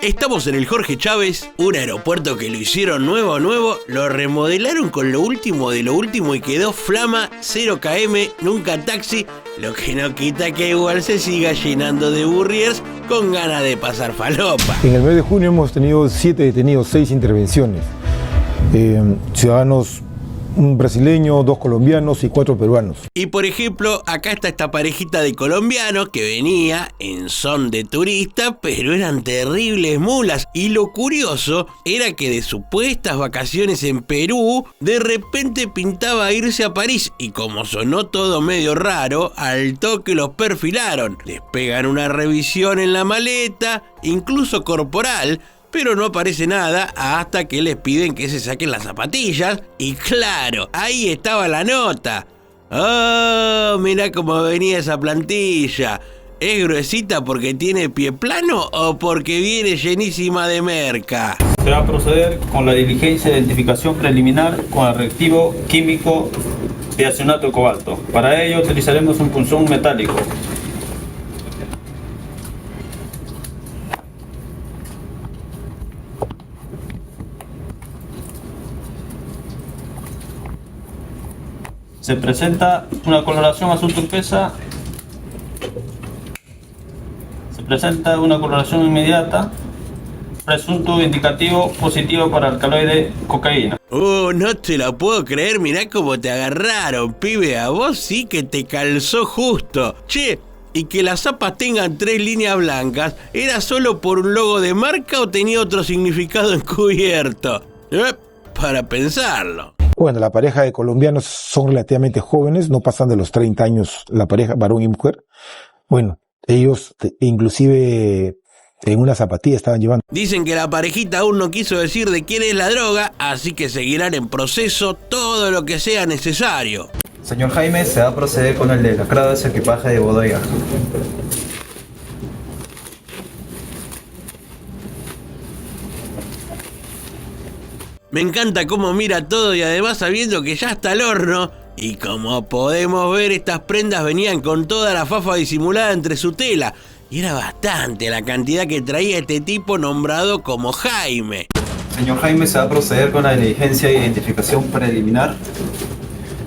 Estamos en el Jorge Chávez, un aeropuerto que lo hicieron nuevo, lo remodelaron con lo último de lo último y quedó flama, 0 km, nunca taxi, lo que no quita que igual se siga llenando de burriers con ganas de pasar falopa. En el mes de junio hemos tenido 7 detenidos, 6 intervenciones, ciudadanos, un brasileño, 2 colombianos y 4 peruanos. Y por ejemplo, acá está esta parejita de colombianos que venía en son de turista, pero eran terribles mulas. Y lo curioso era que de supuestas vacaciones en Perú, de repente pintaba irse a París. Y como sonó todo medio raro, al toque los perfilaron. Les pegan una revisión en la maleta, incluso corporal, pero no aparece nada hasta que les piden que se saquen las zapatillas. Y claro, ahí estaba la nota. ¡Oh! Mirá cómo venía esa plantilla. ¿Es gruesita porque tiene pie plano o porque viene llenísima de merca? Se va a proceder con la diligencia de identificación preliminar con el reactivo químico de acionato de cobalto. Para ello utilizaremos un punzón metálico. Se presenta una coloración azul turquesa. Se presenta una coloración inmediata. Presunto indicativo positivo para alcaloide cocaína. No te la puedo creer, mirá cómo te agarraron, pibe. A vos sí que te calzó justo. Che, y que las zapas tengan 3 líneas blancas, ¿era solo por un logo de marca o tenía otro significado encubierto? Para pensarlo. Bueno, la pareja de colombianos son relativamente jóvenes, no pasan de los 30 años, la pareja varón y mujer. Bueno, ellos inclusive en una zapatilla estaban llevando. Dicen que la parejita aún no quiso decir de quién es la droga, así que seguirán en proceso todo lo que sea necesario. Señor Jaime, se va a proceder con el lacrado de su equipaje de bodega. Me encanta cómo mira todo y además sabiendo que ya está al horno. Y como podemos ver, estas prendas venían con toda la fafa disimulada entre su tela. Y era bastante la cantidad que traía este tipo nombrado como Jaime. Señor Jaime, se va a proceder con la diligencia de identificación preliminar.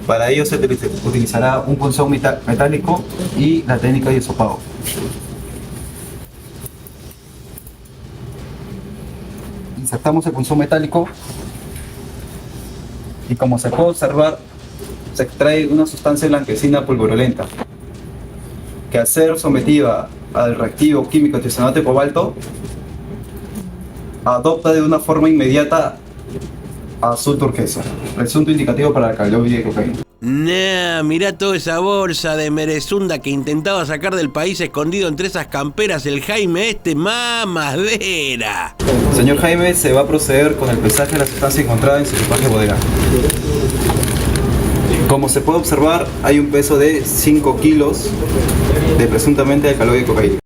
Para ello se utilizará un punzón metálico y la técnica de hisopado. Insertamos el punzón metálico y como se puede observar, se extrae una sustancia blanquecina pulverulenta que al ser sometida al reactivo químico de acionato de cobalto adopta de una forma inmediata azul turquesa, presunto indicativo para alcaloide de cocaína. Nah, mirá toda esa bolsa de merezunda que intentaba sacar del país escondido entre esas camperas el Jaime mamadera. Señor Jaime, se va a proceder con el pesaje de la sustancia encontrada en su equipaje de bodega. Como se puede observar, hay un peso de 5 kilos de presuntamente alcaloide de cocaína.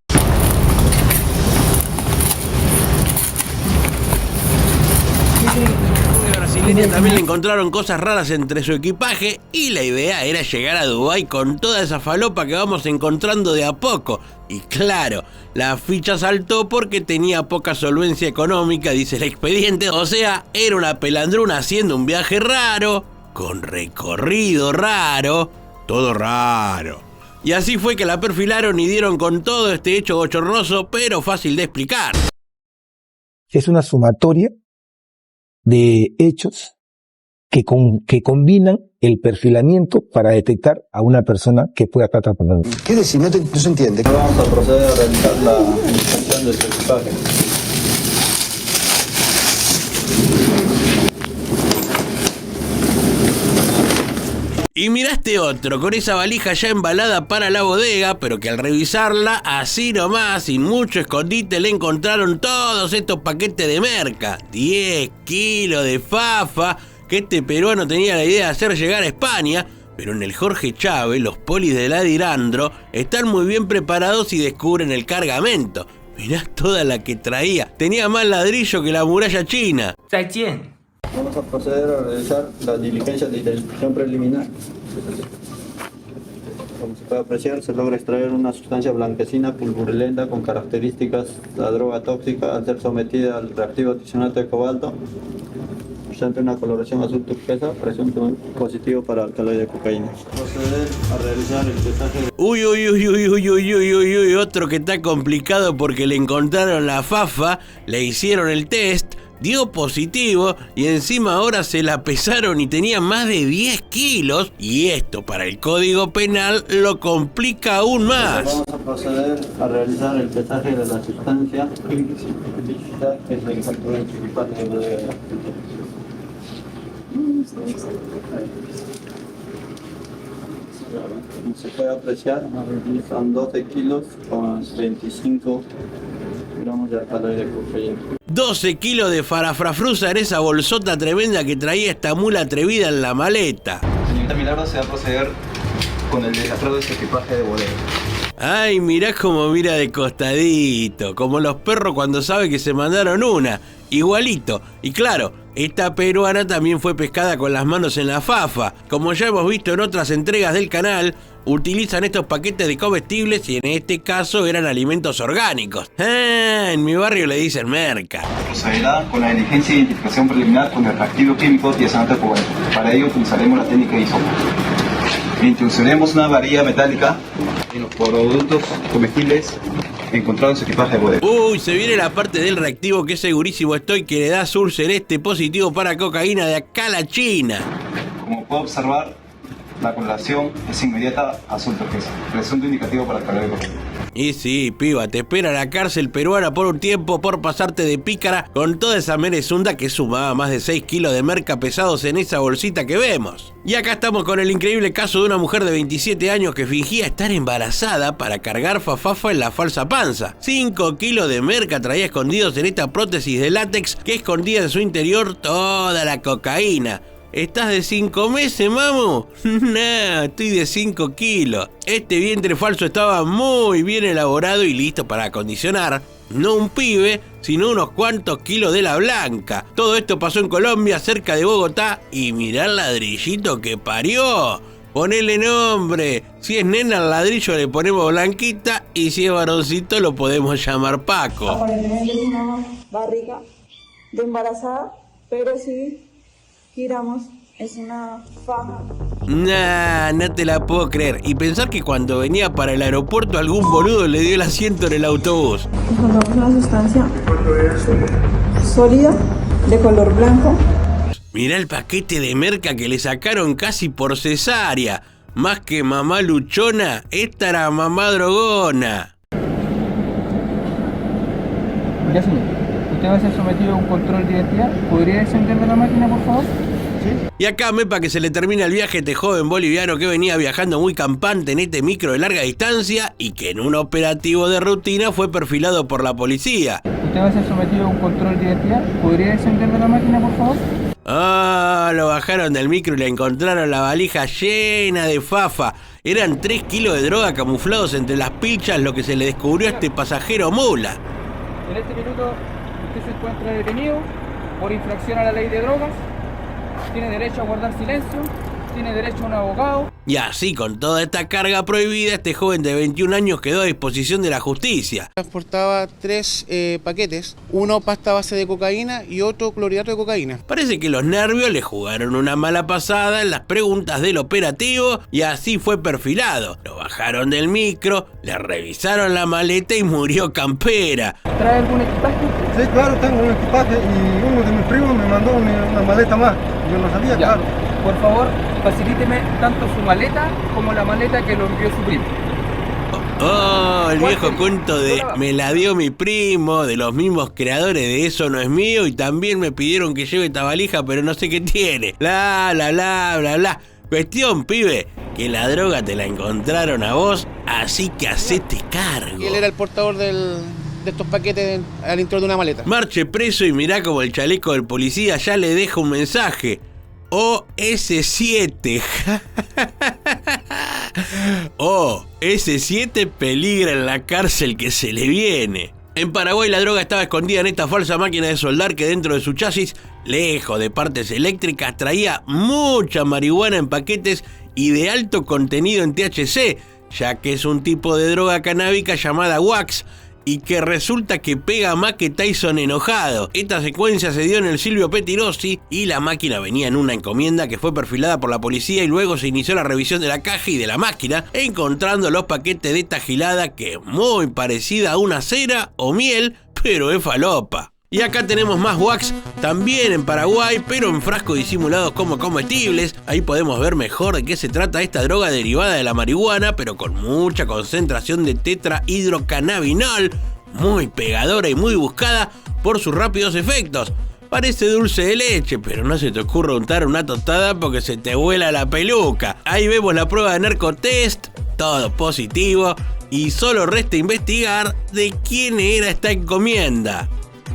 También le encontraron cosas raras entre su equipaje y la idea era llegar a Dubái con toda esa falopa que vamos encontrando de a poco. Y claro, la ficha saltó porque tenía poca solvencia económica, dice el expediente. O sea, era una pelandruna haciendo un viaje raro, con recorrido raro, todo raro. Y así fue que la perfilaron y dieron con todo este hecho bochornoso, pero fácil de explicar. Es una sumatoria de hechos que combinan el perfilamiento para detectar a una persona que pueda estar tratando. ¿Qué decir? No se entiende. Vamos a proceder a realizar la inspección del equipaje. Y miraste otro, con esa valija ya embalada para la bodega, pero que al revisarla, así nomás, sin mucho escondite, le encontraron todos estos paquetes de merca. 10 kilos de fafa, que este peruano tenía la idea de hacer llegar a España, pero en el Jorge Chávez, los polis de la Dirandro están muy bien preparados y descubren el cargamento. Mirá toda la que traía, tenía más ladrillo que la muralla china. ¡Zaijian! Vamos a proceder a realizar la diligencia de identificación preliminar. Como se puede puede apreciar, se logra extraer una sustancia blanquecina pulverulenta con características de la droga tóxica al ser sometida al reactivo tisionato de cobalto, presenta una coloración azul turquesa, presunto positivo para alcaloide de cocaína. Proceder a realizar el testaje de... Uy, otro que está complicado porque le encontraron la fafa, le hicieron el test, dio positivo y encima ahora se la pesaron y tenía más de 10 kilos y esto para el Código Penal lo complica aún más. Vamos a proceder a realizar el testaje de la sustancia ilícita que se encontró en su equipaje de bodega. Como se puede apreciar, son 12 kilos con 25 gramos de alcaloide de cocaína. 12 kilos de farafrafruza en esa bolsota tremenda que traía esta mula atrevida en la maleta. Señorita Milagro, se va a proceder con el desatrado de su equipaje de bodega. Ay, mirá cómo mira de costadito, como los perros cuando saben que se mandaron una, igualito. Y claro, esta peruana también fue pescada con las manos en la fafa. Como ya hemos visto en otras entregas del canal, utilizan estos paquetes de comestibles y en este caso eran alimentos orgánicos. En mi barrio le dicen merca. Procederá con la diligencia de identificación preliminar con el reactivo químico tiesanato de cobalto. Para ello utilizaremos la técnica de hisopo. Introduciremos una varilla metálica en los productos comestibles encontrados en su equipaje de bodega. Uy, se viene la parte del reactivo que segurísimo estoy que le da Sur Celeste positivo para cocaína de acá a la China. Como puede observar, la coloración es inmediata azul turquesa, presunto indicativo para el alcaloide de cocaína. Y sí, piba, te espera la cárcel peruana por un tiempo por pasarte de pícara con toda esa merezunda que sumaba más de 6 kilos de merca pesados en esa bolsita que vemos. Y acá estamos con el increíble caso de una mujer de 27 años que fingía estar embarazada para cargar fafafa en la falsa panza. 5 kilos de merca traía escondidos en esta prótesis de látex que escondía en su interior toda la cocaína. ¿Estás de 5 meses, mamu? No, estoy de 5 kilos. Este vientre falso estaba muy bien elaborado y listo para acondicionar. No un pibe, sino unos cuantos kilos de la blanca. Todo esto pasó en Colombia, cerca de Bogotá. Y mirá el ladrillito que parió. Ponele nombre. Si es nena al ladrillo le ponemos Blanquita. Y si es varoncito lo podemos llamar Paco. Aparentemente es una barriga de embarazada, pero sí giramos, es una faja. Nah, no te la puedo creer. Y pensar que cuando venía para el aeropuerto algún boludo le dio el asiento en el autobús. Encontramos una sustancia sólida de color blanco. Mirá el paquete de merca que le sacaron casi por cesárea. Más que mamá luchona, esta era mamá drogona. Ya señor, usted va a ser sometido a un control de identidad. ¿Podría descender de la máquina, por favor? Y acá, mepa, que se le termina el viaje a este joven boliviano que venía viajando muy campante en este micro de larga distancia y que en un operativo de rutina fue perfilado por la policía. Usted va a ser sometido a un control de identidad. ¿Podría descender de la máquina, por favor? Ah, lo bajaron del micro y le encontraron la valija llena de fafa. Eran 3 kilos de droga camuflados entre las pilchas, lo que se le descubrió a este pasajero mula. En este minuto usted se encuentra detenido por infracción a la ley de drogas. Tiene derecho a guardar silencio, tiene derecho a un abogado. Y así, con toda esta carga prohibida, este joven de 21 años quedó a disposición de la justicia. Transportaba 3 paquetes, uno pasta base de cocaína y otro clorhidrato de cocaína. Parece que los nervios le jugaron una mala pasada en las preguntas del operativo y así fue perfilado. Lo bajaron del micro, le revisaron la maleta y murió campera. ¿Trae algún equipaje? Sí, claro, tengo un equipaje y uno de mis primos me mandó una maleta más. Yo no sabía, Ya. claro. Por favor, facilíteme tanto su maleta como la maleta que lo envió su primo. Oh, el viejo cuento de me la dio mi primo, de los mismos creadores de Eso No Es Mío, y también me pidieron que lleve esta valija, pero no sé qué tiene. Bla, bla, bla, bla, bla. Cuestión, pibe, que la droga te la encontraron a vos, así que hacete cargo. Y él era el portador de estos paquetes al interior de una maleta. Marche preso y mirá como el chaleco del policía ya le deja un mensaje. OS7. OS7 peligra en la cárcel que se le viene. En Paraguay la droga estaba escondida en esta falsa máquina de soldar que dentro de su chasis, lejos de partes eléctricas, traía mucha marihuana en paquetes y de alto contenido en THC. ya que es un tipo de droga canábica llamada wax y que resulta que pega más que Tyson enojado. Esta secuencia se dio en el Silvio Pettirossi y la máquina venía en una encomienda que fue perfilada por la policía y luego se inició la revisión de la caja y de la máquina, encontrando los paquetes de esta gilada que es muy parecida a una cera o miel, pero es falopa. Y acá tenemos más wax, también en Paraguay, pero en frascos disimulados como comestibles. Ahí podemos ver mejor de qué se trata esta droga derivada de la marihuana, pero con mucha concentración de tetrahidrocannabinol, muy pegadora y muy buscada por sus rápidos efectos. Parece dulce de leche, pero no se te ocurra untar una tostada porque se te vuela la peluca. Ahí vemos la prueba de narcotest, todo positivo, y solo resta investigar de quién era esta encomienda.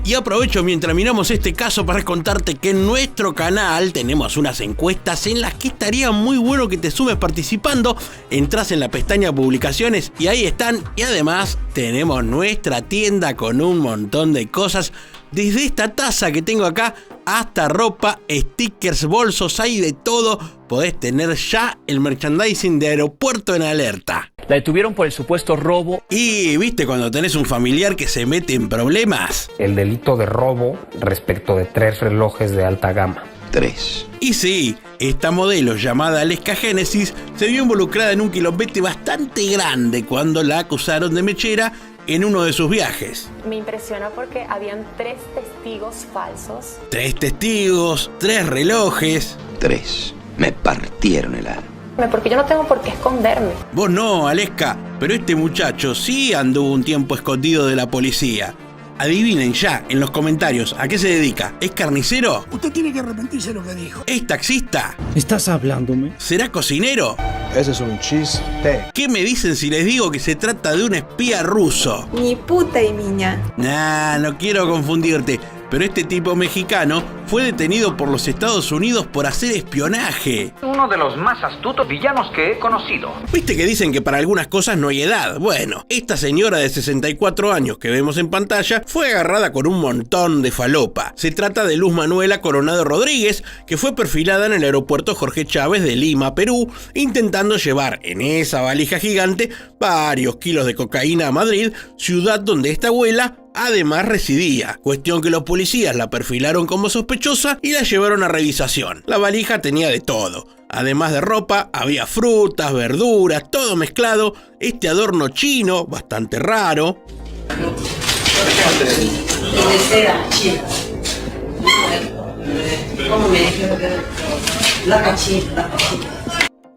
Y aprovecho mientras miramos este caso para contarte que en nuestro canal tenemos unas encuestas en las que estaría muy bueno que te sumes participando. Entrás en la pestaña publicaciones y ahí están. Y además tenemos nuestra tienda con un montón de cosas. Desde esta taza que tengo acá hasta ropa, stickers, bolsos, hay de todo. Podés tener ya el merchandising de Aeropuerto en Alerta. La detuvieron por el supuesto robo. Y viste cuando tenés un familiar que se mete en problemas. El delito de robo respecto de 3 relojes de alta gama. 3. Y sí, esta modelo llamada Aleska Génesis se vio involucrada en un quilombete bastante grande cuando la acusaron de mechera en uno de sus viajes. Me impresiona porque habían 3 testigos falsos. 3 testigos, 3 relojes. 3. Me partieron el alma. Porque yo no tengo por qué esconderme. Vos no, Aleska, pero este muchacho sí anduvo un tiempo escondido de la policía. Adivinen ya en los comentarios a qué se dedica. ¿Es carnicero? Usted tiene que arrepentirse de lo que dijo. ¿Es taxista? ¿Estás hablándome? ¿Será cocinero? Ese es un chiste. ¿Qué me dicen si les digo que se trata de un espía ruso? Ni puta y miña. Nah, no quiero confundirte, pero este tipo mexicano fue detenido por los Estados Unidos por hacer espionaje. Uno de los más astutos villanos que he conocido. ¿Viste que dicen que para algunas cosas no hay edad? Bueno, esta señora de 64 años que vemos en pantalla fue agarrada con un montón de falopa. Se trata de Luz Manuela Coronado Rodríguez, que fue perfilada en el aeropuerto Jorge Chávez de Lima, Perú, intentando llevar en esa valija gigante varios kilos de cocaína a Madrid, ciudad donde esta abuela además residía. Cuestión que los policías la perfilaron como sospechosa y la llevaron a revisación. La valija tenía de todo. Además de ropa, había frutas, verduras, todo mezclado. Este adorno chino, bastante raro.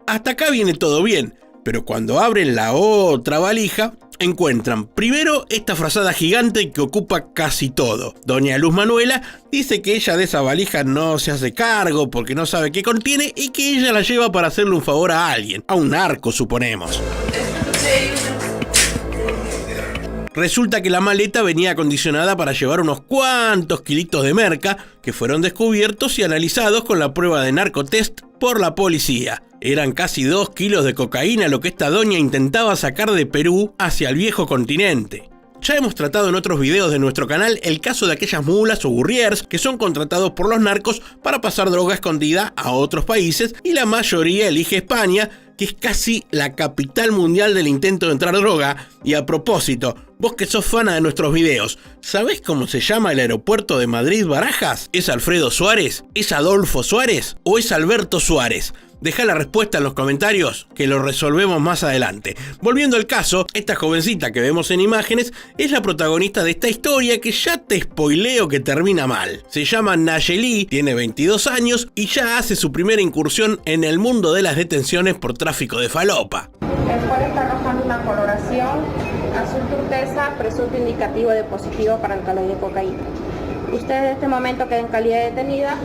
Hasta acá viene todo bien, pero cuando abren la otra valija, encuentran primero esta frazada gigante que ocupa casi todo. Doña Luz Manuela dice que ella de esa valija no se hace cargo porque no sabe qué contiene y que ella la lleva para hacerle un favor a alguien, a un narco suponemos. Resulta que la maleta venía acondicionada para llevar unos cuantos kilitos de merca que fueron descubiertos y analizados con la prueba de narcotest por la policía. Eran casi 2 kilos de cocaína lo que esta doña intentaba sacar de Perú hacia el viejo continente. Ya hemos tratado en otros videos de nuestro canal el caso de aquellas mulas o burriers que son contratados por los narcos para pasar droga escondida a otros países y la mayoría elige España, que es casi la capital mundial del intento de entrar droga. Y a propósito, vos que sos fana de nuestros videos, ¿sabés cómo se llama el aeropuerto de Madrid-Barajas? ¿Es Alfredo Suárez? ¿Es Adolfo Suárez? ¿O es Alberto Suárez? Deja la respuesta en los comentarios que lo resolvemos más adelante. Volviendo al caso, esta jovencita que vemos en imágenes es la protagonista de esta historia que ya te spoileo que termina mal. Se llama Nayeli, tiene 22 años y ya hace su primera incursión en el mundo de las detenciones por tráfico de falopa. El cual está arrojando una coloración azul turquesa, presunto indicativo de positivo para alcaloide de cocaína. Usted en este momento queda en calidad de detenida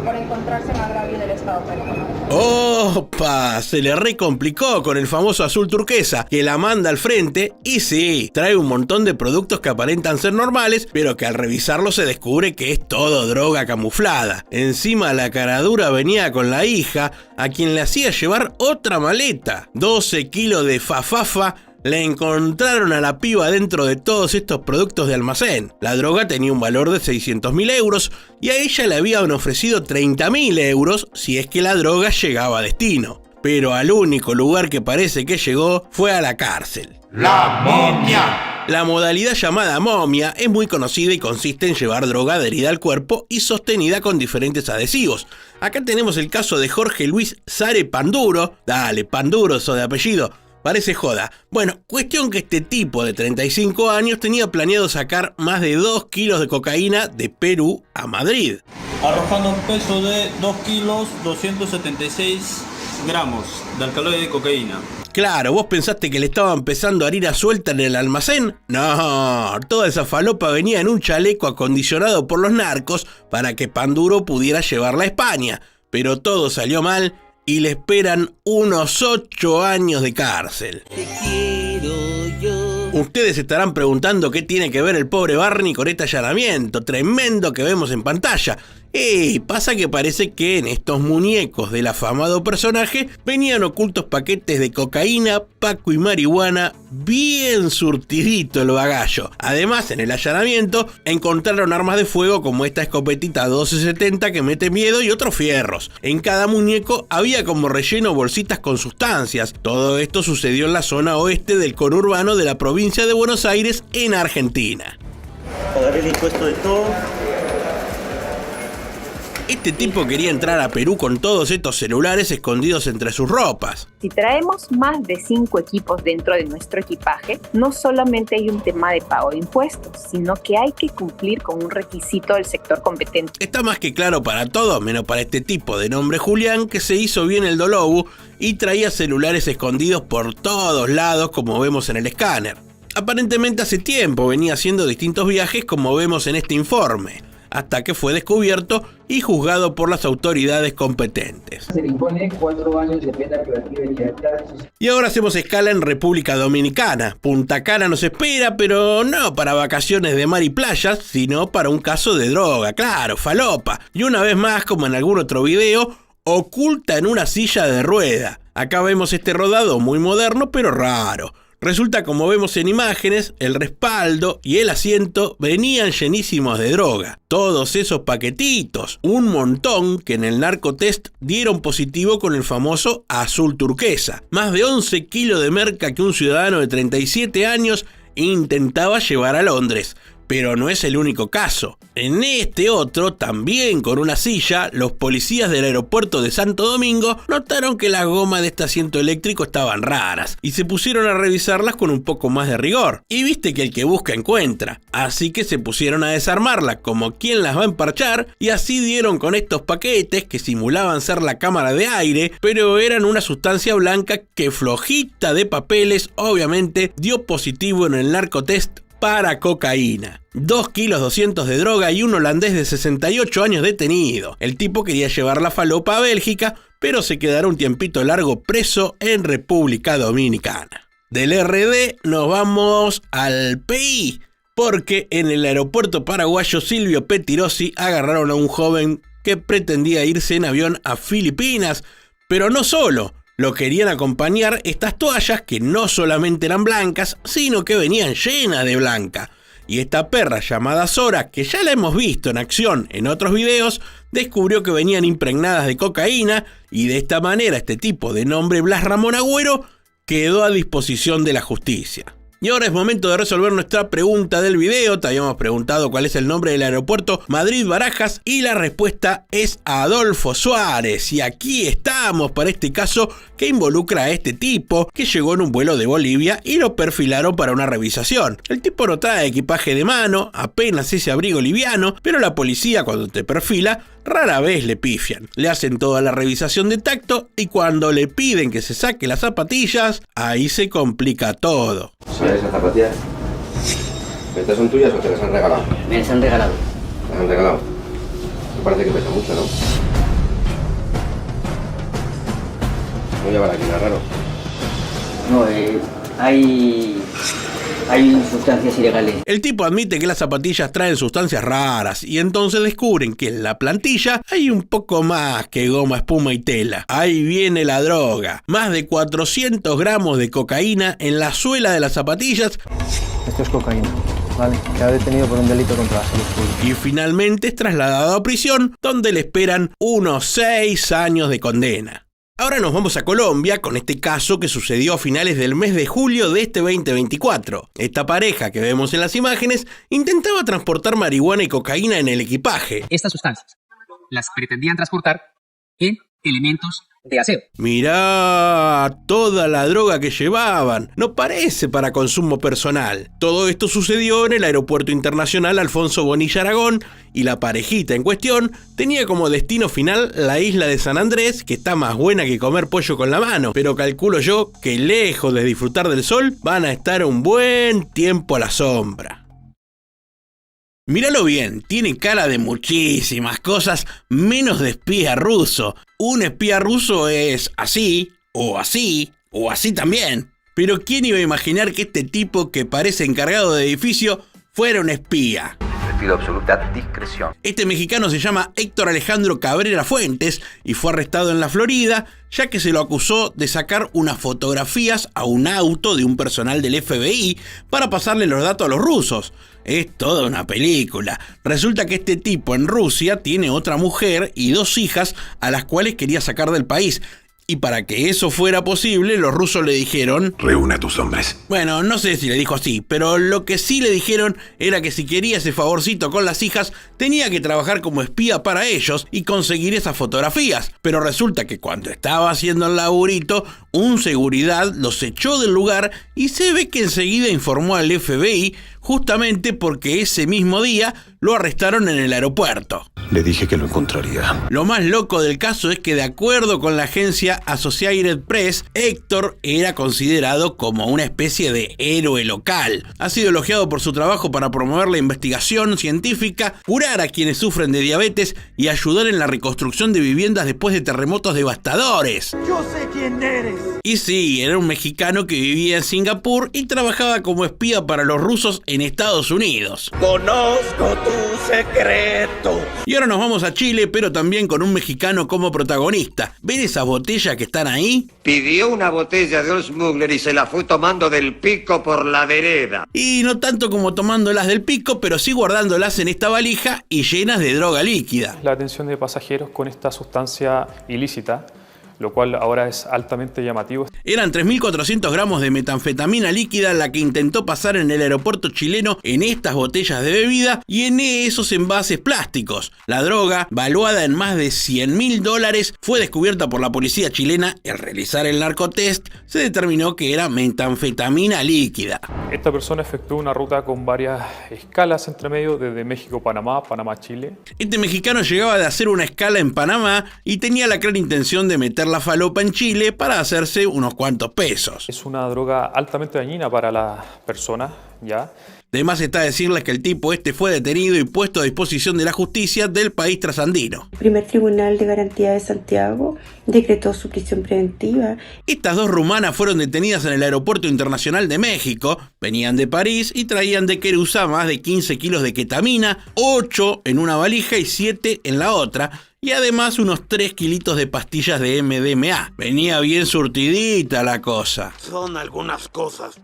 por encontrarse en agravio del estado peruano. ¡Opa! Se le recomplicó con el famoso azul turquesa que la manda al frente y sí, trae un montón de productos que aparentan ser normales, pero que al revisarlo se descubre que es todo droga camuflada. Encima la caradura venía con la hija, a quien le hacía llevar otra maleta. 12 kilos de fafafa. Le encontraron a la piba dentro de todos estos productos de almacén. La droga tenía un valor de 600.000 euros y a ella le habían ofrecido 30.000 euros si es que la droga llegaba a destino. pero al único lugar que parece que llegó fue a la cárcel. ¡La momia! La modalidad llamada momia es muy conocida y consiste en llevar droga adherida al cuerpo y sostenida con diferentes adhesivos. Acá tenemos el caso de Jorge Luis Sare Panduro. Dale, Panduro, eso de apellido. Parece joda. Bueno, cuestión que este tipo de 35 años tenía planeado sacar más de 2 kilos de cocaína de Perú a Madrid. Arrojando un peso de 2 kilos 276 gramos de alcaloide de cocaína. Claro, ¿vos pensaste que le estaba empezando harina suelta en el almacén? No, toda esa falopa venía en un chaleco acondicionado por los narcos para que Panduro pudiera llevarla a España. Pero todo salió mal y le esperan unos 8 años de cárcel. Te quiero yo. Ustedes estarán preguntando qué tiene que ver el pobre Barney con este allanamiento tremendo que vemos en pantalla. Pasa que parece que en estos muñecos del afamado personaje venían ocultos paquetes de cocaína, paco y marihuana, bien surtidito el bagallo. Además, en el allanamiento encontraron armas de fuego como esta escopetita 1270 que mete miedo y otros fierros. En cada muñeco había como relleno bolsitas con sustancias. Todo esto sucedió en la zona oeste del conurbano de la provincia de Buenos Aires, en Argentina. Pagaré el impuesto de todo. Este tipo quería entrar a Perú con todos estos celulares escondidos entre sus ropas. Si traemos más de 5 equipos dentro de nuestro equipaje, no solamente hay un tema de pago de impuestos, sino que hay que cumplir con un requisito del sector competente. Está más que claro para todos, menos para este tipo de nombre Julián, que se hizo bien el dolobu y traía celulares escondidos por todos lados, como vemos en el escáner. Aparentemente hace tiempo venía haciendo distintos viajes, como vemos en este informe, hasta que fue descubierto y juzgado por las autoridades competentes. Se le impone 4 años de pena privativa de libertad. Y ahora hacemos escala en República Dominicana. Punta Cana nos espera, pero no para vacaciones de mar y playas, sino para un caso de droga, claro, falopa. Y una vez más, como en algún otro video, oculta en una silla de rueda. Acá vemos este rodado muy moderno, pero raro. Resulta, como vemos en imágenes, el respaldo y el asiento venían llenísimos de droga. Todos esos paquetitos, un montón que en el narcotest dieron positivo con el famoso azul turquesa. Más de 11 kilos de merca que un ciudadano de 37 años intentaba llevar a Londres. Pero no es el único caso. En este otro, también con una silla, los policías del aeropuerto de Santo Domingo notaron que las gomas de este asiento eléctrico estaban raras y se pusieron a revisarlas con un poco más de rigor. Y viste que el que busca encuentra. Así que se pusieron a desarmarlas como quien las va a emparchar y así dieron con estos paquetes que simulaban ser la cámara de aire, pero eran una sustancia blanca que, flojita de papeles, obviamente dio positivo en el narcotest para cocaína. 2 kilos 200 de droga y un holandés de 68 años detenido. El tipo quería llevar la falopa a Bélgica, pero se quedará un tiempito largo preso en República Dominicana. Del RD nos vamos al PI, porque en el aeropuerto paraguayo Silvio Pettirossi agarraron a un joven que pretendía irse en avión a Filipinas, pero no solo. Lo querían acompañar estas toallas que no solamente eran blancas, sino que venían llenas de blanca. Y esta perra llamada Sora, que ya la hemos visto en acción en otros videos, descubrió que venían impregnadas de cocaína y de esta manera este tipo de nombre Blas Ramón Agüero quedó a disposición de la justicia. Y ahora es momento de resolver nuestra pregunta del video. Te habíamos preguntado cuál es el nombre del aeropuerto Madrid-Barajas y la respuesta es Adolfo Suárez. Y aquí estamos para este caso que involucra a este tipo que llegó en un vuelo de Bolivia y lo perfilaron para una revisación. El tipo no trae equipaje de mano, apenas ese abrigo liviano, pero la policía cuando te perfila rara vez le pifian. Le hacen toda la revisación de tacto y cuando le piden que se saque las zapatillas, ahí se complica todo. ¿Sabes esas zapatillas? ¿Estas son tuyas o te las han regalado? Me las han regalado. ¿Las han regalado? Me parece que pesa mucho, ¿no? No llevar aquí nada raro. No, hay sustancias ilegales. El tipo admite que las zapatillas traen sustancias raras y entonces descubren que en la plantilla hay un poco más que goma, espuma y tela. Ahí viene la droga. Más de 400 gramos de cocaína en la suela de las zapatillas. Esto es cocaína, ¿vale? Queda detenido por un delito contra la salud pública. Y finalmente es trasladado a prisión, donde le esperan unos 6 años de condena. Ahora nos vamos a Colombia con este caso que sucedió a finales del mes de julio de este 2024. Esta pareja que vemos en las imágenes intentaba transportar marihuana y cocaína en el equipaje. Estas sustancias las pretendían transportar en elementos de aseo. Mirá toda la droga que llevaban. No parece para consumo personal. Todo esto sucedió en el Aeropuerto Internacional Alfonso Bonilla Aragón y la parejita en cuestión tenía como destino final la isla de San Andrés, que está más buena que comer pollo con la mano. Pero calculo yo que lejos de disfrutar del sol van a estar un buen tiempo a la sombra. Míralo bien, tiene cara de muchísimas cosas menos de espía ruso. Un espía ruso es así, o así, o así también. Pero ¿quién iba a imaginar que este tipo que parece encargado de edificio fuera un espía? Le pido absoluta discreción. Este mexicano se llama Héctor Alejandro Cabrera Fuentes y fue arrestado en la Florida, ya que se lo acusó de sacar unas fotografías a un auto de un personal del FBI para pasarle los datos a los rusos. Es toda una película. Resulta que este tipo en Rusia tiene otra mujer y 2 hijas a las cuales quería sacar del país. Y para que eso fuera posible, los rusos le dijeron: reúne a tus hombres. Bueno, no sé si le dijo así, pero lo que sí le dijeron era que si quería ese favorcito con las hijas, tenía que trabajar como espía para ellos y conseguir esas fotografías. Pero resulta que cuando estaba haciendo el laburito, un seguridad los echó del lugar y se ve que enseguida informó al FBI, justamente porque ese mismo día lo arrestaron en el aeropuerto. Le dije que lo encontraría. Lo más loco del caso es que, de acuerdo con la agencia Associated Press, Héctor era considerado como una especie de héroe local. Ha sido elogiado por su trabajo para promover la investigación científica, curar a quienes sufren de diabetes y ayudar en la reconstrucción de viviendas después de terremotos devastadores. Yo sé quién eres. Y sí, era un mexicano que vivía en Singapur y trabajaba como espía para los rusos en Estados Unidos. Conozco tu secreto. Y ahora nos vamos a Chile, pero también con un mexicano como protagonista. ¿Ven esas botellas que están ahí? Pidió una botella de Old Smuggler y se la fue tomando del pico por la vereda. Y no tanto como tomándolas del pico, pero sí guardándolas en esta valija y llenas de droga líquida. La atención de pasajeros con esta sustancia ilícita, lo cual ahora es altamente llamativo. Eran 3.400 gramos de metanfetamina líquida la que intentó pasar en el aeropuerto chileno en estas botellas de bebida y en esos envases plásticos. La droga, valuada en más de $100.000, fue descubierta por la policía chilena y al realizar el narcotest se determinó que era metanfetamina líquida. Esta persona efectuó una ruta con varias escalas entre medio desde México-Panamá, Panamá-Chile. Este mexicano llegaba de hacer una escala en Panamá y tenía la clara intención de meter la falopa en Chile para hacerse unos cuantos pesos. Es una droga altamente dañina para la persona, ¿ya? Además está decirles que el tipo fue detenido y puesto a disposición de la justicia del país trasandino. El primer tribunal de garantía de Santiago decretó su prisión preventiva. Estas 2 rumanas fueron detenidas en el Aeropuerto Internacional de México. Venían de París y traían de Querusá más de 15 kilos de ketamina, 8 en una valija y 7 en la otra. Y además unos 3 kilitos de pastillas de MDMA. Venía bien surtidita la cosa. Son algunas cosas.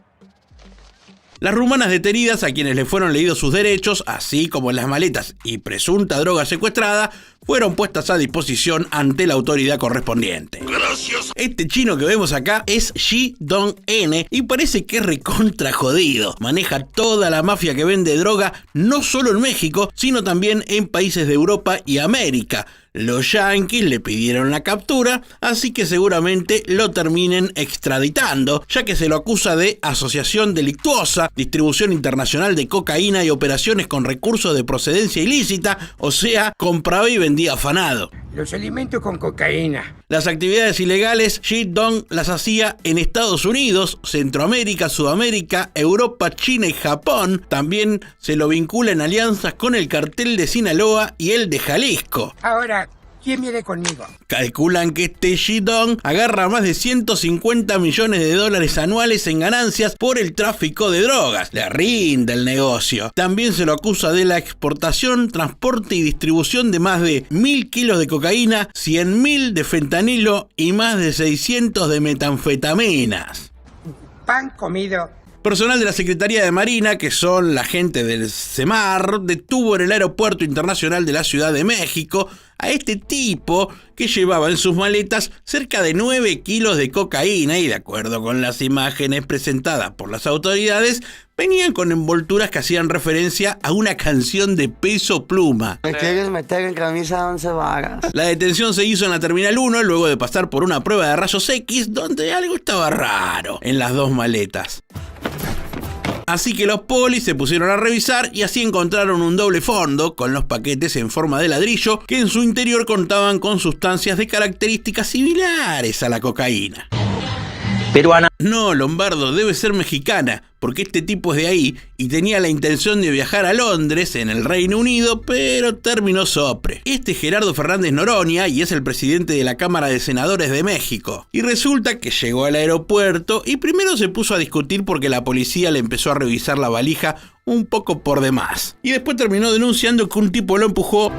Las rumanas detenidas, a quienes les fueron leídos sus derechos, así como las maletas y presunta droga secuestrada, fueron puestas a disposición ante la autoridad correspondiente. Gracias. Este chino que vemos acá es Shi Dong-N y parece que es recontra jodido. Maneja toda la mafia que vende droga, no solo en México, sino también en países de Europa y América. Los yanquis le pidieron la captura, así que seguramente lo terminen extraditando, ya que se lo acusa de asociación delictuosa, distribución internacional de cocaína y operaciones con recursos de procedencia ilícita, o sea, compraba y vendía afanado. Los alimentos con cocaína. Las actividades ilegales, Shi Dong las hacía en Estados Unidos, Centroamérica, Sudamérica, Europa, China y Japón. También se lo vincula en alianzas con el cartel de Sinaloa y el de Jalisco. Ahora, ¿quién viene conmigo? Calculan que este Shi Dong agarra más de $150 millones anuales en ganancias por el tráfico de drogas. Le rinde el negocio. También se lo acusa de la exportación, transporte y distribución de más de 1.000 kilos de cocaína, 100.000 de fentanilo y más de 600 de metanfetaminas. Pan comido Personal de la Secretaría de Marina, que son la gente del CEMAR, detuvo en el Aeropuerto Internacional de la Ciudad de México a este tipo que llevaba en sus maletas cerca de 9 kilos de cocaína y, de acuerdo con las imágenes presentadas por las autoridades, venían con envolturas que hacían referencia a una canción de Peso Pluma. Me quieres meter en camisa de 11 varas. La detención se hizo en la Terminal 1 luego de pasar por una prueba de rayos X donde algo estaba raro en las dos maletas. Así que los polis se pusieron a revisar y así encontraron un doble fondo con los paquetes en forma de ladrillo que en su interior contaban con sustancias de características similares a la cocaína. Peruana. No, Lombardo, debe ser mexicana, porque este tipo es de ahí y tenía la intención de viajar a Londres, en el Reino Unido, pero terminó sopre. Este es Gerardo Fernández Noroña y es el presidente de la Cámara de Senadores de México. Y resulta que llegó al aeropuerto y primero se puso a discutir porque la policía le empezó a revisar la valija un poco por demás. Y después terminó denunciando que un tipo lo empujó.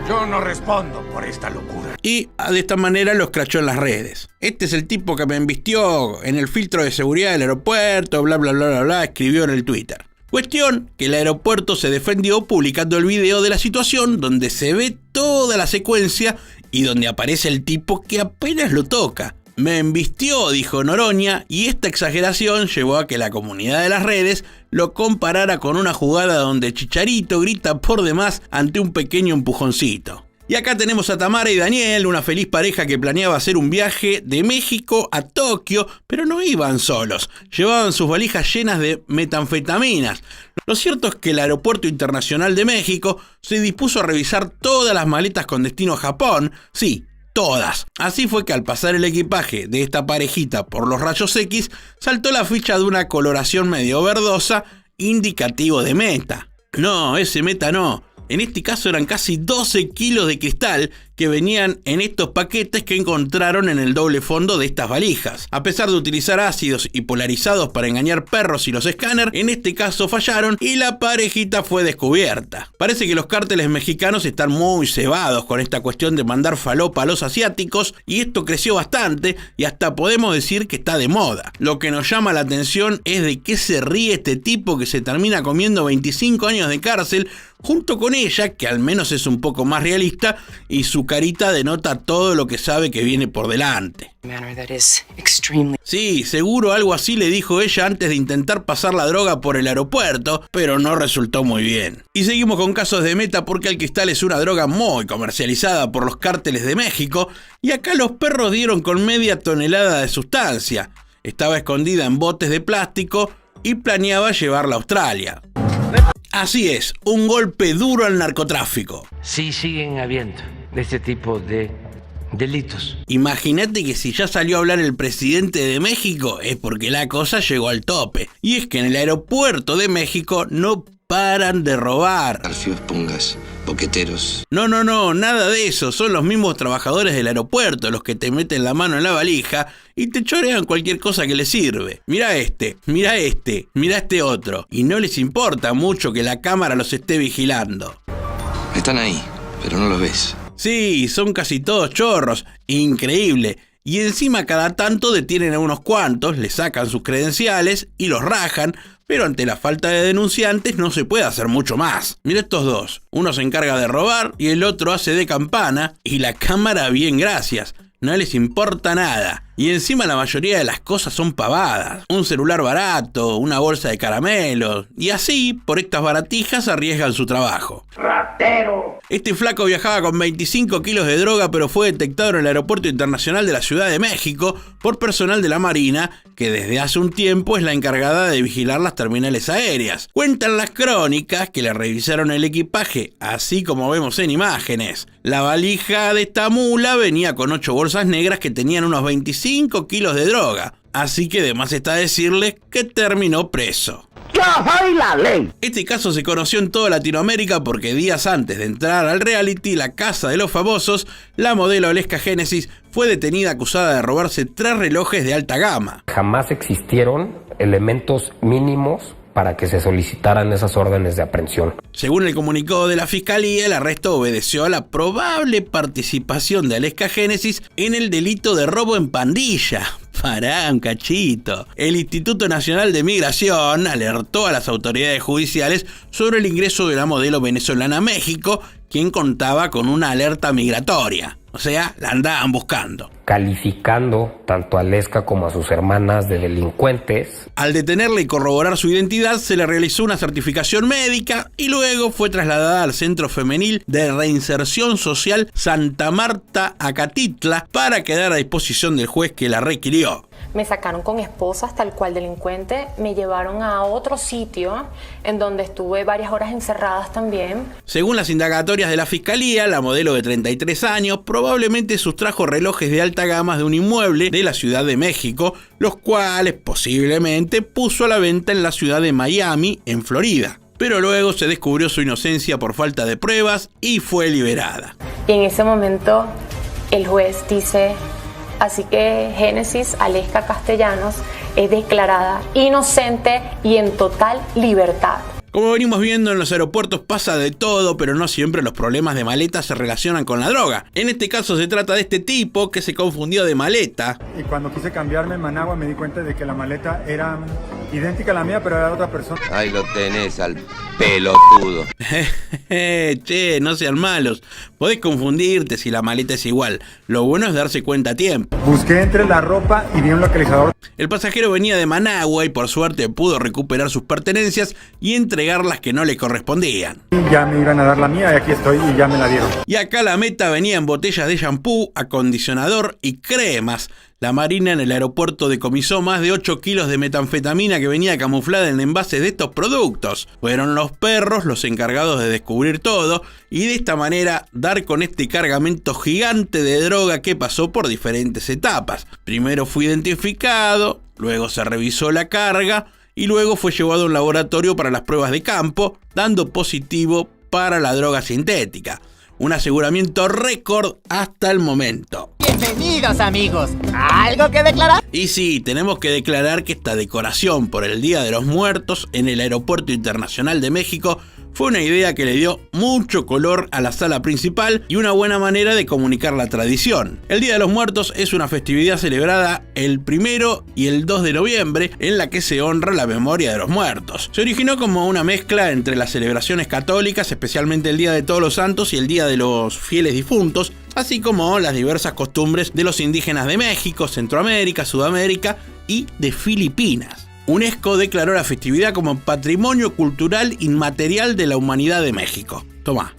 Yo no respondo por esta locura. Y de esta manera lo escrachó en las redes. Este es el tipo que me embistió en el filtro de seguridad del aeropuerto, bla bla bla bla bla, escribió en el Twitter. Cuestión que el aeropuerto se defendió publicando el video de la situación donde se ve toda la secuencia y donde aparece el tipo que apenas lo toca. Me embistió, dijo Noroña, y esta exageración llevó a que la comunidad de las redes lo comparara con una jugada donde Chicharito grita por demás ante un pequeño empujoncito. Y acá tenemos a Tamara y Daniel, una feliz pareja que planeaba hacer un viaje de México a Tokio, pero no iban solos, llevaban sus valijas llenas de metanfetaminas. Lo cierto es que el Aeropuerto Internacional de México se dispuso a revisar todas las maletas con destino a Japón, sí, todas. Así fue que al pasar el equipaje de esta parejita por los rayos X, saltó la ficha de una coloración medio verdosa, indicativo de meta. No, ese meta no. En este caso eran casi 12 kilos de cristal que venían en estos paquetes que encontraron en el doble fondo de estas valijas. A pesar de utilizar ácidos y polarizados para engañar perros y los escáneres, en este caso fallaron y la parejita fue descubierta. Parece que los cárteles mexicanos están muy cebados con esta cuestión de mandar falopa a los asiáticos y esto creció bastante y hasta podemos decir que está de moda. Lo que nos llama la atención es de qué se ríe este tipo que se termina comiendo 25 años de cárcel junto con ella, que al menos es un poco más realista, y su carita denota todo lo que sabe que viene por delante. Sí, seguro algo así le dijo ella antes de intentar pasar la droga por el aeropuerto, pero no resultó muy bien. Y seguimos con casos de meta porque el cristal es una droga muy comercializada por los cárteles de México, y acá los perros dieron con media tonelada de sustancia. Estaba escondida en botes de plástico y planeaba llevarla a Australia. Así es, un golpe duro al narcotráfico. Sí, siguen habiendo este tipo de delitos. Imagínate que si ya salió a hablar el presidente de México es porque la cosa llegó al tope. Y es que en el aeropuerto de México no paran de robar. Garfios, pungas, boqueteros. No, nada de eso. Son los mismos trabajadores del aeropuerto los que te meten la mano en la valija y te chorean cualquier cosa que les sirve. Mira este otro. Y no les importa mucho que la cámara los esté vigilando. Están ahí, pero no los ves. Sí, son casi todos chorros. Increíble. Y encima cada tanto detienen a unos cuantos, les sacan sus credenciales y los rajan, pero ante la falta de denunciantes no se puede hacer mucho más. Mira estos dos, uno se encarga de robar y el otro hace de campana y la cámara bien gracias, no les importa nada. Y encima la mayoría de las cosas son pavadas, un celular barato, una bolsa de caramelos, y así, por estas baratijas arriesgan su trabajo. ¡Ratero! Este flaco viajaba con 25 kilos de droga, pero fue detectado en el Aeropuerto Internacional de la Ciudad de México por personal de la Marina, que desde hace un tiempo es la encargada de vigilar las terminales aéreas. Cuentan las crónicas que le revisaron el equipaje, así como vemos en imágenes. La valija de esta mula venía con 8 bolsas negras que tenían unos 25 kilos de droga, así que de más está decirles que terminó preso. ¡Yo soy la ley! Este caso se conoció en toda Latinoamérica porque días antes de entrar al reality La Casa de los Famosos, la modelo Aleska Génesis fue detenida acusada de robarse 3 relojes de alta gama. Jamás existieron elementos mínimos para que se solicitaran esas órdenes de aprehensión. Según el comunicado de la Fiscalía, el arresto obedeció a la probable participación de Aleska Génesis en el delito de robo en pandilla. Pará un cachito. El Instituto Nacional de Migración alertó a las autoridades judiciales sobre el ingreso de la modelo venezolana a México, quien contaba con una alerta migratoria. O sea, la andaban buscando. Calificando tanto a Lesca como a sus hermanas de delincuentes. Al detenerla y corroborar su identidad, se le realizó una certificación médica y luego fue trasladada al Centro Femenil de Reinserción Social Santa Marta, Acatitla, para quedar a disposición del juez que la requirió. Me sacaron con esposas tal cual delincuente, me llevaron a otro sitio en donde estuve varias horas encerradas también. Según las indagatorias de la Fiscalía, la modelo de 33 años probablemente sustrajo relojes de alta gama de un inmueble de la Ciudad de México, los cuales posiblemente puso a la venta en la ciudad de Miami, en Florida. Pero luego se descubrió su inocencia por falta de pruebas y fue liberada. Y en ese momento el juez dice: así que Génesis Aleska Castellanos es declarada inocente y en total libertad. Como venimos viendo, en los aeropuertos pasa de todo, pero no siempre los problemas de maleta se relacionan con la droga. En este caso se trata de este tipo que se confundió de maleta. Y cuando quise cambiarme en Managua me di cuenta de que la maleta era idéntica a la mía, pero era de otra persona. Ahí lo tenés al pelotudo. Che, no sean malos. Podés confundirte si la maleta es igual. Lo bueno es darse cuenta a tiempo. Busqué entre la ropa y vi un localizador. El pasajero venía de Managua y por suerte pudo recuperar sus pertenencias y entregar las que no le correspondían. Ya me iban a dar la mía y aquí estoy y ya me la dieron. Y acá la meta venía en botellas de shampoo, acondicionador y cremas. La Marina en el aeropuerto decomisó más de 8 kilos de metanfetamina que venía camuflada en envases de estos productos. Fueron los perros los encargados de descubrir todo y de esta manera dar con este cargamento gigante de droga que pasó por diferentes etapas. Primero fue identificado, luego se revisó la carga y luego fue llevado a un laboratorio para las pruebas de campo, dando positivo para la droga sintética. Un aseguramiento récord hasta el momento. Bienvenidos, amigos. ¿Algo que declarar? Y sí, tenemos que declarar que esta decoración por el Día de los Muertos en el Aeropuerto Internacional de México fue una idea que le dio mucho color a la sala principal y una buena manera de comunicar la tradición. El Día de los Muertos es una festividad celebrada el 1 y el 2 de noviembre en la que se honra la memoria de los muertos. Se originó como una mezcla entre las celebraciones católicas, especialmente el Día de Todos los Santos y el Día de los Fieles Difuntos, así como las diversas costumbres de los indígenas de México, Centroamérica, Sudamérica y de Filipinas. UNESCO declaró la festividad como Patrimonio Cultural Inmaterial de la Humanidad de México. Tomá.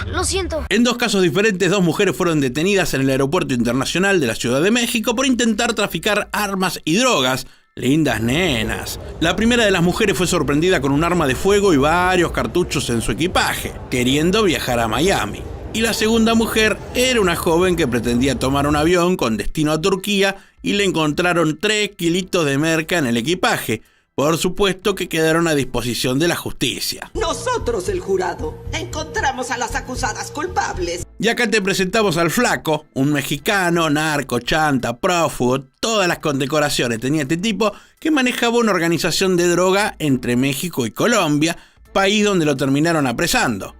Lo siento. En 2 casos diferentes, 2 mujeres fueron detenidas en el Aeropuerto Internacional de la Ciudad de México por intentar traficar armas y drogas. Lindas nenas. La primera de las mujeres fue sorprendida con un arma de fuego y varios cartuchos en su equipaje, queriendo viajar a Miami. Y la segunda mujer era una joven que pretendía tomar un avión con destino a Turquía y le encontraron 3 kilitos de merca en el equipaje. Por supuesto que quedaron a disposición de la justicia. Nosotros, el jurado, encontramos a las acusadas culpables. Y acá te presentamos al Flaco, un mexicano, narco, chanta, prófugo, todas las condecoraciones tenía este tipo que manejaba una organización de droga entre México y Colombia, país donde lo terminaron apresando.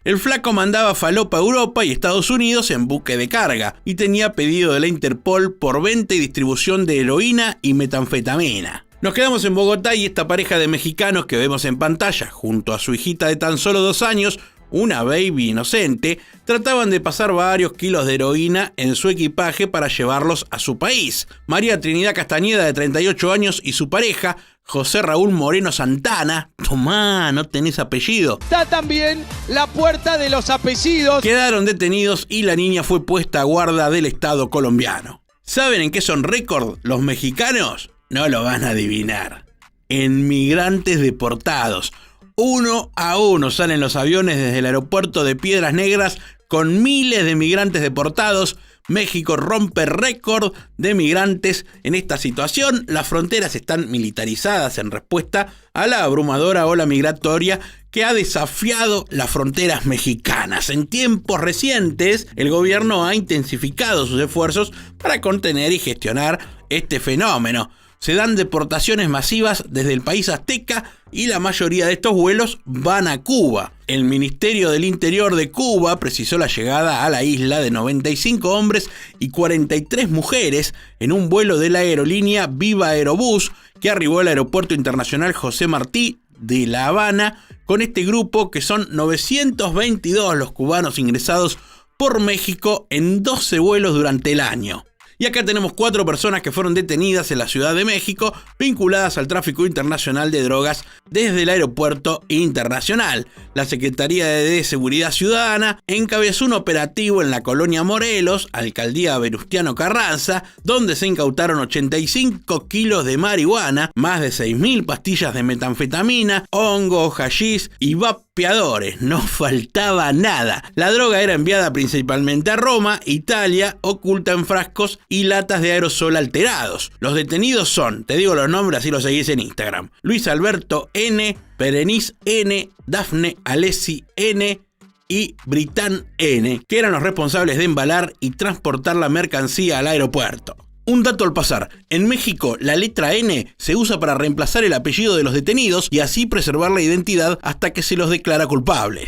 El Flaco mandaba falopa a Europa y Estados Unidos en buque de carga y tenía pedido de la Interpol por venta y distribución de heroína y metanfetamina. Nos quedamos en Bogotá y esta pareja de mexicanos que vemos en pantalla, junto a su hijita de tan solo 2 años, una baby inocente, trataban de pasar varios kilos de heroína en su equipaje para llevarlos a su país. María Trinidad Castañeda, de 38 años, y su pareja, José Raúl Moreno Santana, tomá, no tenés apellido. Está también la puerta de los apellidos. Quedaron detenidos y la niña fue puesta a guarda del Estado colombiano. ¿Saben en qué son récord los mexicanos? No lo van a adivinar. En migrantes deportados. 1 a 1 salen los aviones desde el aeropuerto de Piedras Negras con miles de migrantes deportados. México rompe récord de migrantes en esta situación. Las fronteras están militarizadas en respuesta a la abrumadora ola migratoria que ha desafiado las fronteras mexicanas. En tiempos recientes, el gobierno ha intensificado sus esfuerzos para contener y gestionar este fenómeno. se dan deportaciones masivas desde el país azteca y la mayoría de estos vuelos van a Cuba. El Ministerio del Interior de Cuba precisó la llegada a la isla de 95 hombres y 43 mujeres en un vuelo de la aerolínea Viva Aerobús que arribó al Aeropuerto Internacional José Martí de La Habana, con este grupo que son 922 los cubanos ingresados por México en 12 vuelos durante el año. Y acá tenemos 4 personas que fueron detenidas en la Ciudad de México vinculadas al tráfico internacional de drogas desde el aeropuerto internacional. La Secretaría de Seguridad Ciudadana encabezó un operativo en la colonia Morelos, alcaldía Venustiano Carranza, donde se incautaron 85 kilos de marihuana, más de 6.000 pastillas de metanfetamina, hongo, hachís y vapeadores. No faltaba nada. La droga era enviada principalmente a Roma, Italia, oculta en frascos y latas de aerosol alterados. Los detenidos son, te digo los nombres así los seguís en Instagram: Luis Alberto N, Berenice N, Dafne Alessi N y Britán N, que eran los responsables de embalar y transportar la mercancía al aeropuerto. Un dato al pasar: en México la letra N se usa para reemplazar el apellido de los detenidos y así preservar la identidad hasta que se los declara culpables.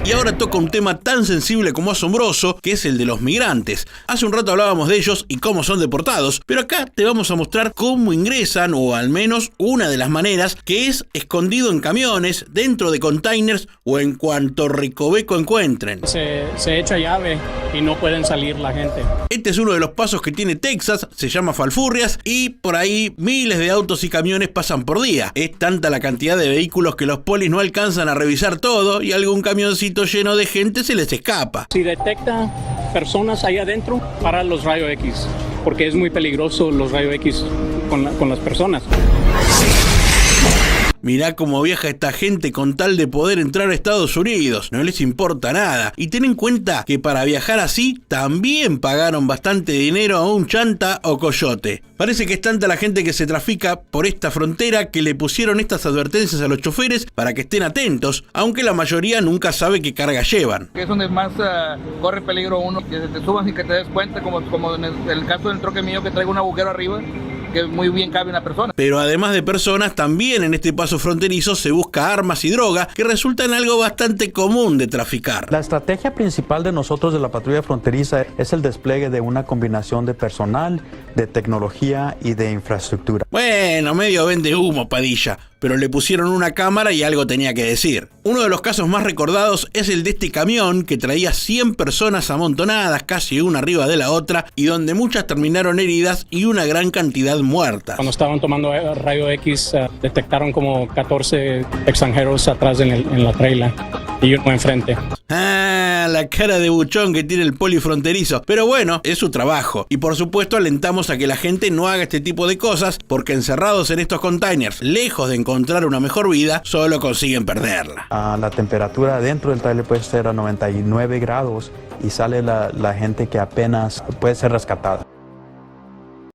Y ahora toca un tema tan sensible como asombroso, que es el de los migrantes. Hace un rato hablábamos de ellos y cómo son deportados, pero acá te vamos a mostrar cómo ingresan, o al menos una de las maneras, que es escondido en camiones, dentro de containers o en cuanto recoveco encuentren. Se echa llave y no pueden salir la gente. Este es uno de los pasos que tiene Texas, se llama Falfurrias, y por ahí miles de autos y camiones pasan por día. Es tanta la cantidad de vehículos que los polis no alcanzan a revisar todo y algún camioncito lleno de gente se les escapa. Si detecta personas ahí adentro, para los rayos X, porque es muy peligroso los rayos X con las personas. Mirá cómo viaja esta gente con tal de poder entrar a Estados Unidos, no les importa nada. Y ten en cuenta que para viajar así también pagaron bastante dinero a un chanta o coyote. Parece que es tanta la gente que se trafica por esta frontera que le pusieron estas advertencias a los choferes para que estén atentos, aunque la mayoría nunca sabe qué carga llevan. Es donde más corre peligro uno, que se te suban sin que te des cuenta, como en el caso del troque mío que traigo un agujero arriba, que muy bien cabe una persona. Pero además de personas, también en este paso fronterizo se busca armas y droga, que resultan algo bastante común de traficar. La estrategia principal de nosotros de la patrulla fronteriza es el despliegue de una combinación de personal, de tecnología y de infraestructura. Bueno, medio vende humo, Padilla, pero le pusieron una cámara y algo tenía que decir. Uno de los casos más recordados es el de este camión que traía 100 personas amontonadas, casi una arriba de la otra, y donde muchas terminaron heridas y una gran cantidad muerta. Cuando estaban tomando rayo X, detectaron como 14 extranjeros atrás en la trailer y uno enfrente. Ah, la cara de buchón que tiene el poli fronterizo. Pero bueno, es su trabajo. Y por supuesto alentamos a que la gente no haga este tipo de cosas, porque encerrados en estos containers, lejos de encontrar una mejor vida, solo consiguen perderla. La temperatura dentro del trailer puede ser a 99 grados y sale la gente que apenas puede ser rescatada.